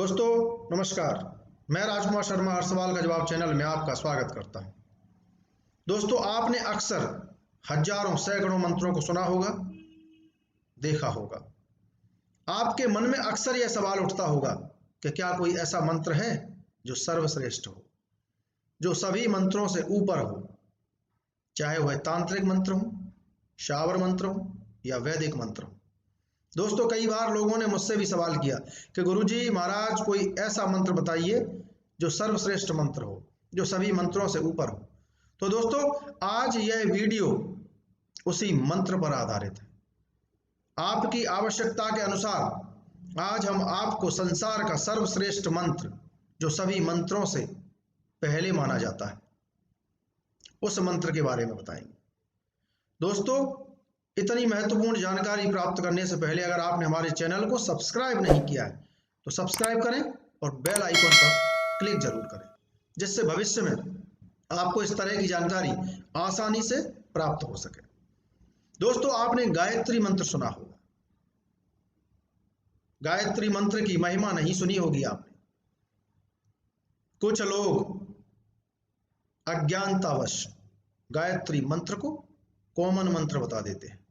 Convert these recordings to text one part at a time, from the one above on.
दोस्तों नमस्कार। मैं राजकुमार शर्मा हर सवाल का जवाब चैनल में आपका स्वागत करता हूं। दोस्तों, आपने अक्सर हजारों सैकड़ों मंत्रों को सुना होगा, देखा होगा। आपके मन में अक्सर यह सवाल उठता होगा कि क्या कोई ऐसा मंत्र है जो सर्वश्रेष्ठ हो, जो सभी मंत्रों से ऊपर हो, चाहे वह तांत्रिक मंत्र हो, शावर मंत्र हो या वैदिक मंत्र हो। दोस्तों, कई बार लोगों ने मुझसे भी सवाल किया कि गुरुजी महाराज कोई ऐसा मंत्र बताइए जो सर्वश्रेष्ठ मंत्र हो, जो सभी मंत्रों से ऊपर हो। तो दोस्तों, आज यह वीडियो उसी मंत्र पर आधारित है। आपकी आवश्यकता के अनुसार आज हम आपको संसार का सर्वश्रेष्ठ मंत्र, जो सभी मंत्रों से पहले माना जाता है, उस मंत्र के बारे में बताएंगे। दोस्तों, इतनी महत्वपूर्ण जानकारी प्राप्त करने से पहले अगर आपने हमारे चैनल को सब्सक्राइब नहीं किया है तो सब्सक्राइब करें और बेल आइकन पर क्लिक जरूर करें, जिससे भविष्य में आपको इस तरह की जानकारी आसानी से प्राप्त हो सके। दोस्तों, आपने गायत्री मंत्र सुना होगा। गायत्री मंत्र की महिमा नहीं सुनी होगी आपने। कुछ लोग अज्ञानतावश गायत्री मंत्र को कॉमन मंत्र बता देते हैं।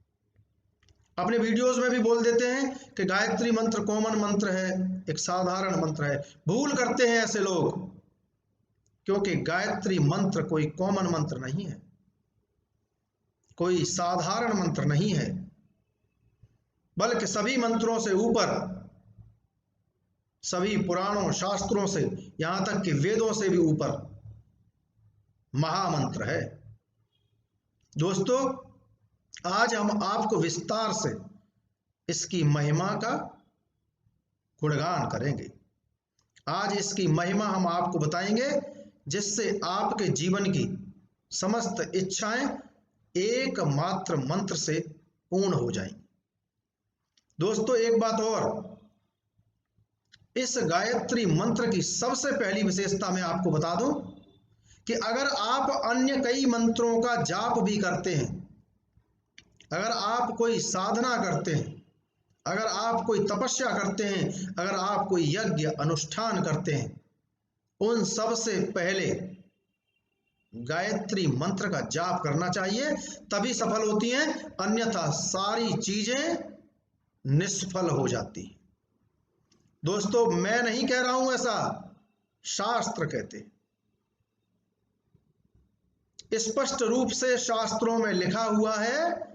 अपने वीडियोस में भी बोल देते हैं कि गायत्री मंत्र कॉमन मंत्र है, एक साधारण मंत्र है। भूल करते हैं ऐसे लोग, क्योंकि गायत्री मंत्र कोई कॉमन मंत्र नहीं है, कोई साधारण मंत्र नहीं है, बल्कि सभी मंत्रों से ऊपर, सभी पुराणों शास्त्रों से, यहां तक कि वेदों से भी ऊपर महामंत्र है। दोस्तों, आज हम आपको विस्तार से इसकी महिमा का गुणगान करेंगे। आज इसकी महिमा हम आपको बताएंगे, जिससे आपके जीवन की समस्त इच्छाएं एकमात्र मंत्र से पूर्ण हो जाएंगी। दोस्तों, एक बात और, इस गायत्री मंत्र की सबसे पहली विशेषता मैं आपको बता दूं कि अगर आप अन्य कई मंत्रों का जाप भी करते हैं, अगर आप कोई साधना करते हैं, अगर आप कोई तपस्या करते हैं, अगर आप कोई यज्ञ अनुष्ठान करते हैं, उन सब से पहले गायत्री मंत्र का जाप करना चाहिए, तभी सफल होती हैं, अन्यथा सारी चीजें निष्फल हो जाती हैं। दोस्तों, मैं नहीं कह रहा हूं ऐसा, शास्त्र कहते हैं। स्पष्ट रूप से शास्त्रों में लिखा हुआ है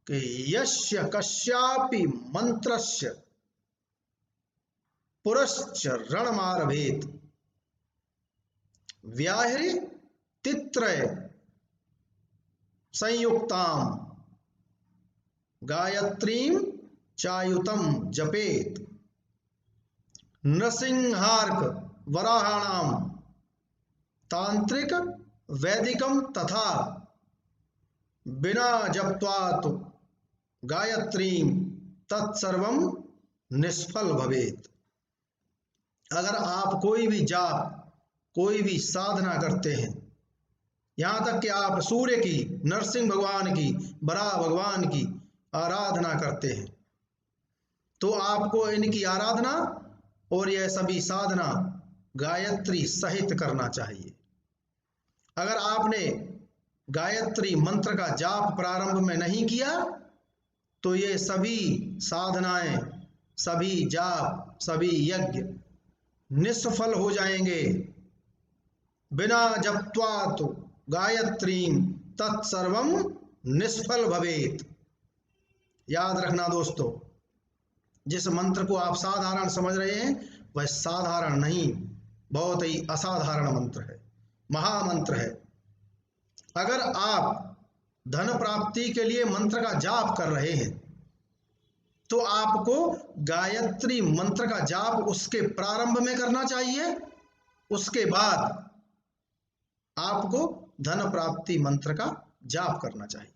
कि यस्य कस्यापि मंत्रस्य पुरश्च रणमारभेत व्याहृ तित्रय संयुक्ताम गायत्रीम चायुतम जपेत नृसिंहार्क वराहाणाम तांत्रिक वैदिकम तथा बिना जप्त्वात् गायत्रीम तत्सर्वम निष्फल भवेत। अगर आप कोई भी जाप, कोई भी साधना करते हैं, यहां तक कि आप सूर्य की, नरसिंह भगवान की, बराह भगवान की आराधना करते हैं, तो आपको इनकी आराधना और यह सभी साधना गायत्री सहित करना चाहिए। अगर आपने गायत्री मंत्र का जाप प्रारंभ में नहीं किया तो ये सभी साधनाएं, सभी जाप, सभी यज्ञ निष्फल हो जाएंगे। बिना जप्त्वात् गायत्रीम तत्सर्वम निष्फल भवेत। याद रखना दोस्तों, जिस मंत्र को आप साधारण समझ रहे हैं वह साधारण नहीं, बहुत ही असाधारण मंत्र है, महामंत्र है। अगर आप धन प्राप्ति के लिए मंत्र का जाप कर रहे हैं तो आपको गायत्री मंत्र का जाप उसके प्रारंभ में करना चाहिए, उसके बाद आपको धन प्राप्ति मंत्र का जाप करना चाहिए।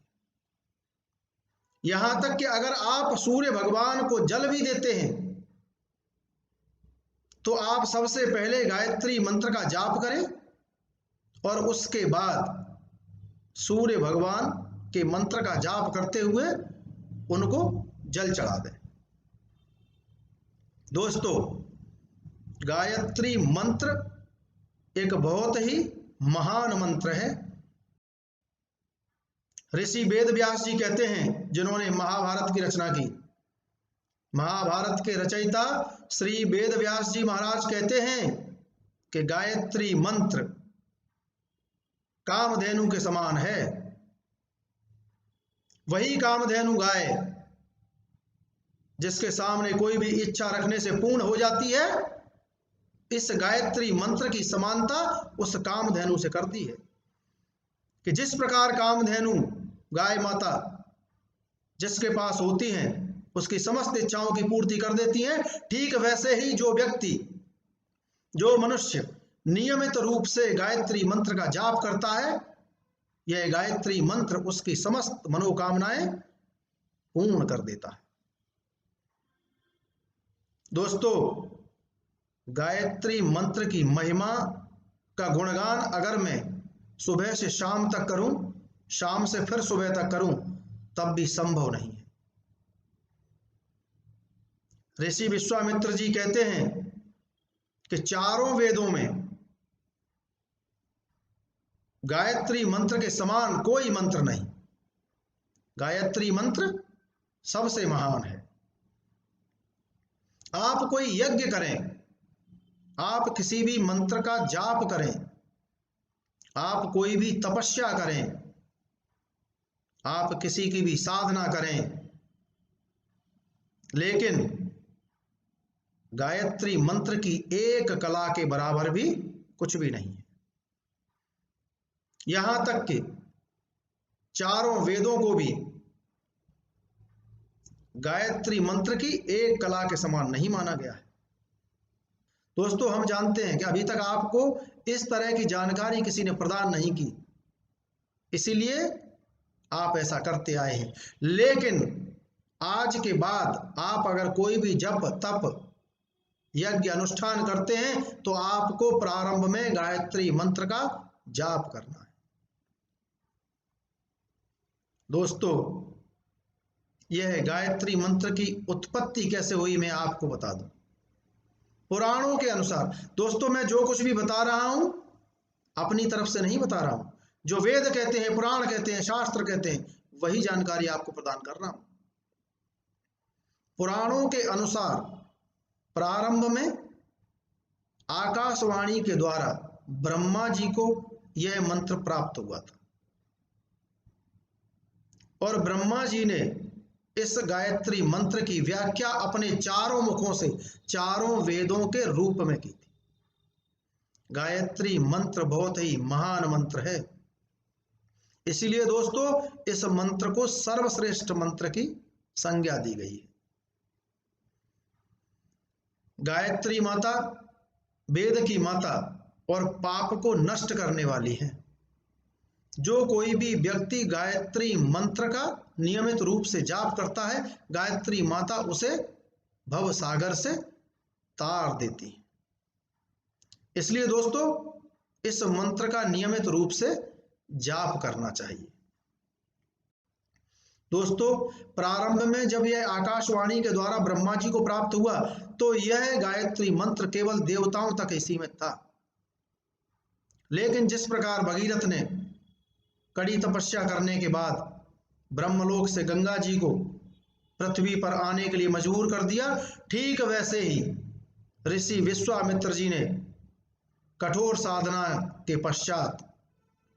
यहां तक कि अगर आप सूर्य भगवान को जल भी देते हैं तो आप सबसे पहले गायत्री मंत्र का जाप करें और उसके बाद सूर्य भगवान के मंत्र का जाप करते हुए उनको जल चढ़ा दें। दोस्तों, गायत्री मंत्र एक बहुत ही महान मंत्र है। ऋषि वेद व्यास जी कहते हैं, जिन्होंने महाभारत की रचना की, महाभारत के रचयिता श्री वेद व्यास जी महाराज कहते हैं कि गायत्री मंत्र कामधेनु के समान है। वही कामधेनु गाय जिसके सामने कोई भी इच्छा रखने से पूर्ण हो जाती है, इस गायत्री मंत्र की समानता उस कामधेनु से करती है कि जिस प्रकार कामधेनु गाय माता जिसके पास होती हैं उसकी समस्त इच्छाओं की पूर्ति कर देती हैं, ठीक वैसे ही जो व्यक्ति, जो मनुष्य नियमित रूप से गायत्री मंत्र का जाप करता है, यह गायत्री मंत्र उसकी समस्त मनोकामनाएं पूर्ण कर देता है। दोस्तों, गायत्री मंत्र की महिमा का गुणगान अगर मैं सुबह से शाम तक करूं, शाम से फिर सुबह तक करूं, तब भी संभव नहीं है। ऋषि विश्वामित्र जी कहते हैं कि चारों वेदों में गायत्री मंत्र के समान कोई मंत्र नहीं। गायत्री मंत्र सबसे महान है। आप कोई यज्ञ करें, आप किसी भी मंत्र का जाप करें, आप कोई भी तपस्या करें, आप किसी की भी साधना करें, लेकिन गायत्री मंत्र की एक कला के बराबर भी कुछ भी नहीं है। यहां तक कि चारों वेदों को भी गायत्री मंत्र की एक कला के समान नहीं माना गया है। दोस्तों, हम जानते हैं कि अभी तक आपको इस तरह की जानकारी किसी ने प्रदान नहीं की, इसीलिए आप ऐसा करते आए हैं। लेकिन आज के बाद आप अगर कोई भी जप तप यज्ञ अनुष्ठान करते हैं तो आपको प्रारंभ में गायत्री मंत्र का जाप करना है। दोस्तों, यह गायत्री मंत्र की उत्पत्ति कैसे हुई मैं आपको बता दूं। पुराणों के अनुसार, दोस्तों मैं जो कुछ भी बता रहा हूं अपनी तरफ से नहीं बता रहा हूं, जो वेद कहते हैं, पुराण कहते हैं, शास्त्र कहते हैं, वही जानकारी आपको प्रदान कर रहा हूं। पुराणों के अनुसार प्रारंभ में आकाशवाणी के द्वारा ब्रह्मा जी को यह मंत्र प्राप्त हुआ था और ब्रह्मा जी ने इस गायत्री मंत्र की व्याख्या अपने चारों मुखों से चारों वेदों के रूप में की थी। गायत्री मंत्र बहुत ही महान मंत्र है, इसीलिए दोस्तों इस मंत्र को सर्वश्रेष्ठ मंत्र की संज्ञा दी गई है। गायत्री माता वेद की माता और पाप को नष्ट करने वाली है। जो कोई भी व्यक्ति गायत्री मंत्र का नियमित रूप से जाप करता है, गायत्री माता उसे भव सागर से तार देती है। इसलिए दोस्तों इस मंत्र का नियमित रूप से जाप करना चाहिए। दोस्तों, प्रारंभ में जब यह आकाशवाणी के द्वारा ब्रह्मा जी को प्राप्त हुआ तो यह गायत्री मंत्र केवल देवताओं तक ही सीमित था। लेकिन जिस प्रकार भगीरथ ने कड़ी तपस्या करने के बाद ब्रह्मलोक से गंगा जी को पृथ्वी पर आने के लिए मजबूर कर दिया, ठीक वैसे ही ऋषि विश्वामित्र जी ने कठोर साधना के पश्चात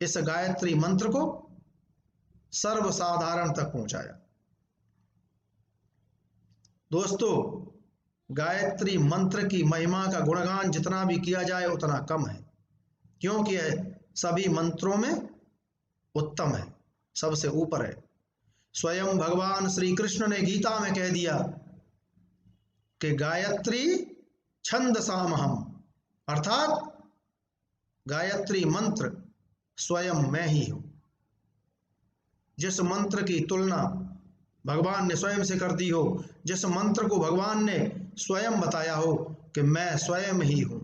इस गायत्री मंत्र को सर्वसाधारण तक पहुंचाया। दोस्तों, गायत्री मंत्र की महिमा का गुणगान जितना भी किया जाए उतना कम है, क्योंकि यह सभी मंत्रों में उत्तम है, सबसे ऊपर है। स्वयं भगवान श्री कृष्ण ने गीता में कह दिया कि गायत्री छंदसामहम, अर्थात गायत्री मंत्र स्वयं मैं ही हूं। जिस मंत्र की तुलना भगवान ने स्वयं से कर दी हो, जिस मंत्र को भगवान ने स्वयं बताया हो कि मैं स्वयं ही हूं,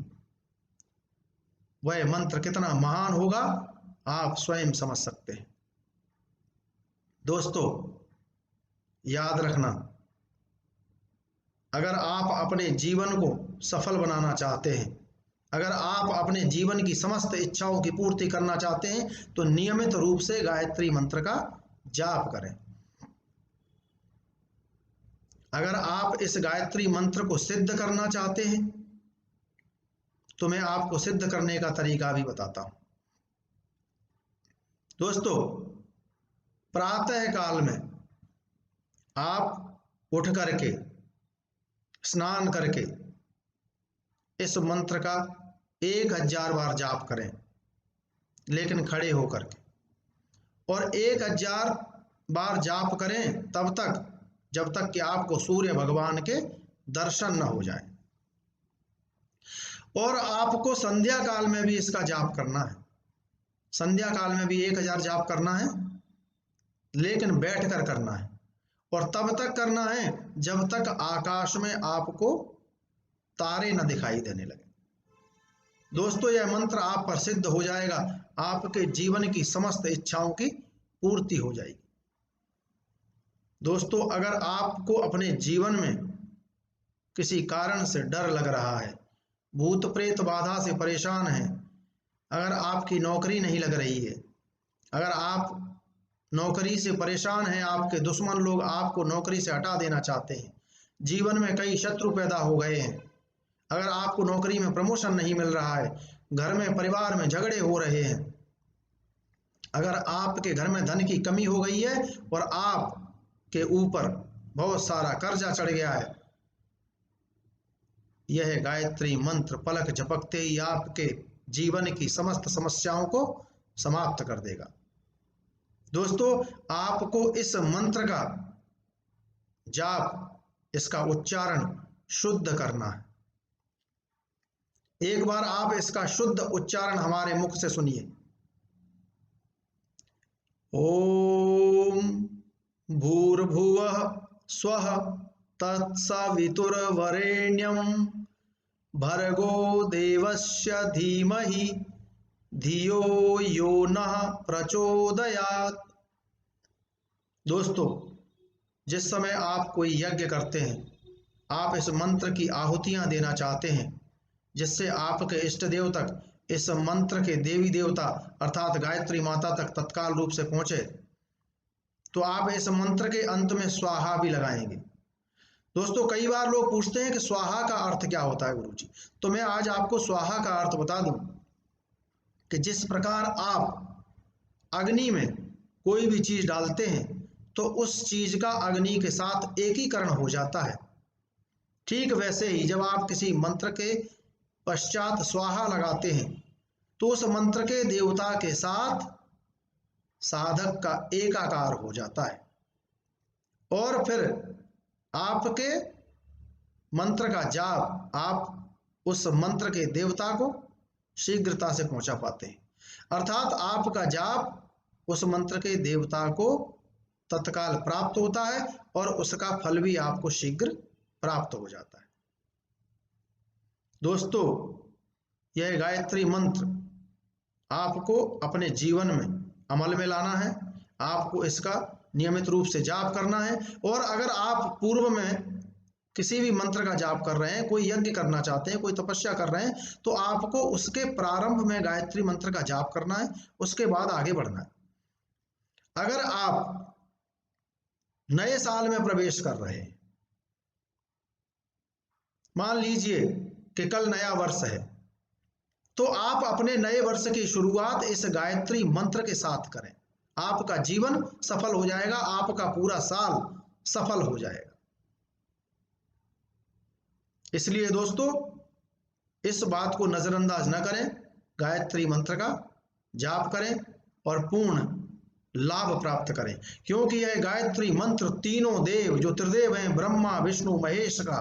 वह मंत्र कितना महान होगा आप स्वयं समझ सकते हैं। दोस्तों, याद रखना, अगर आप अपने जीवन को सफल बनाना चाहते हैं, अगर आप अपने जीवन की समस्त इच्छाओं की पूर्ति करना चाहते हैं, तो नियमित रूप से गायत्री मंत्र का जाप करें। अगर आप इस गायत्री मंत्र को सिद्ध करना चाहते हैं तो मैं आपको सिद्ध करने का तरीका भी बताता हूं। दोस्तों, प्रातः काल में आप उठ करके स्नान करके इस मंत्र का 1000 बार जाप करें, लेकिन खड़े होकर के, और 1000 बार जाप करें तब तक जब तक कि आपको सूर्य भगवान के दर्शन न हो जाए। और आपको संध्या काल में भी इसका जाप करना है। संध्या काल में भी 1000 जाप करना है, लेकिन बैठकर करना है, और तब तक करना है जब तक आकाश में आपको तारे न दिखाई देने लगे। दोस्तों, यह मंत्र आप पर सिद्ध हो जाएगा, आपके जीवन की समस्त इच्छाओं की पूर्ति हो जाएगी। दोस्तों, अगर आपको अपने जीवन में किसी कारण से डर लग रहा है, भूत प्रेत बाधा से परेशान हैं, अगर आपकी नौकरी नहीं लग रही है, अगर आप नौकरी से परेशान हैं, आपके दुश्मन लोग आपको नौकरी से हटा देना चाहते हैं, जीवन में कई शत्रु पैदा हो गए हैं, अगर आपको नौकरी में प्रमोशन नहीं मिल रहा है, घर में परिवार में झगड़े हो रहे हैं, अगर आपके घर में धन की कमी हो गई है और आपके ऊपर बहुत सारा कर्जा चढ़ गया है, यह गायत्री मंत्र पलक झपकते ही आपके जीवन की समस्त समस्याओं को समाप्त कर देगा। दोस्तों, आपको इस मंत्र का जाप, इसका उच्चारण शुद्ध करना है। एक बार आप इसका शुद्ध उच्चारण हमारे मुख से सुनिए। ओम भूर्भुवः स्वः तत्सवितुर्वरेण्यं भर्गो देवस्य धीमहि धियो यो नः प्रचोदयात्। दोस्तों, जिस समय आप कोई यज्ञ करते हैं, आप इस मंत्र की आहुतियां देना चाहते हैं जिससे आपके इष्ट देव तक इस मंत्र के देवी देवता अर्थात गायत्री माता तक तत्काल रूप से पहुंचे, तो आप इस मंत्र के अंत में स्वाहा भी लगाएंगे। दोस्तों, कई बार लोग पूछते हैं कि स्वाहा का अर्थ क्या होता है गुरुजी, तो मैं आज आपको स्वाहा का अर्थ बता दूं कि जिस प्रकार आप अग्नि में कोई भी चीज डालते हैं तो उस चीज का अग्नि के साथ एकीकरण हो जाता है, ठीक वैसे ही जब आप किसी मंत्र के पश्चात स्वाहा लगाते हैं तो उस मंत्र के देवता के साथ साधक का एकाकार हो जाता है, और फिर आपके मंत्र का जाप आप उस मंत्र के देवता को शीघ्रता से पहुंचा पाते हैं, अर्थात आपका जाप उस मंत्र के देवता को तत्काल प्राप्त होता है और उसका फल भी आपको शीघ्र प्राप्त हो जाता है। दोस्तों, यह गायत्री मंत्र आपको अपने जीवन में अमल में लाना है, आपको इसका नियमित रूप से जाप करना है, और अगर आप पूर्व में किसी भी मंत्र का जाप कर रहे हैं, कोई यज्ञ करना चाहते हैं, कोई तपस्या कर रहे हैं, तो आपको उसके प्रारंभ में गायत्री मंत्र का जाप करना है, उसके बाद आगे बढ़ना है। अगर आप नए साल में प्रवेश कर रहे हैं, मान लीजिए कि कल नया वर्ष है, तो आप अपने नए वर्ष की शुरुआत इस गायत्री मंत्र के साथ करें, आपका जीवन सफल हो जाएगा, आपका पूरा साल सफल हो जाएगा। इसलिए दोस्तों, इस बात को नजरअंदाज न करें, गायत्री मंत्र का जाप करें और पूर्ण लाभ प्राप्त करें, क्योंकि यह गायत्री मंत्र तीनों देव जो त्रिदेव हैं, ब्रह्मा विष्णु महेश का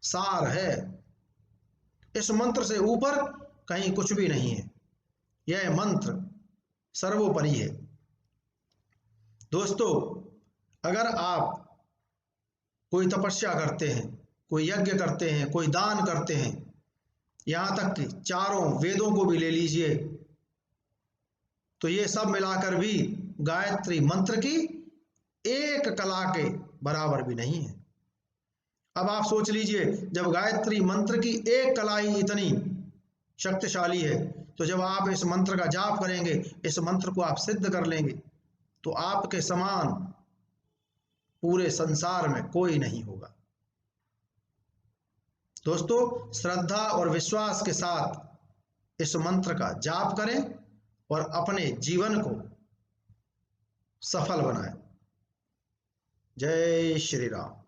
सार है। इस मंत्र से ऊपर कहीं कुछ भी नहीं है, यह मंत्र सर्वोपरि है। दोस्तों, अगर आप कोई तपस्या करते हैं, कोई यज्ञ करते हैं, कोई दान करते हैं, यहां तक कि चारों वेदों को भी ले लीजिए, तो ये सब मिलाकर भी गायत्री मंत्र की एक कला के बराबर भी नहीं है। अब आप सोच लीजिए, जब गायत्री मंत्र की एक कलाई इतनी शक्तिशाली है, तो जब आप इस मंत्र का जाप करेंगे, इस मंत्र को आप सिद्ध कर लेंगे, तो आपके समान पूरे संसार में कोई नहीं होगा। दोस्तों, श्रद्धा और विश्वास के साथ इस मंत्र का जाप करें और अपने जीवन को सफल बनाएं। जय श्री राम।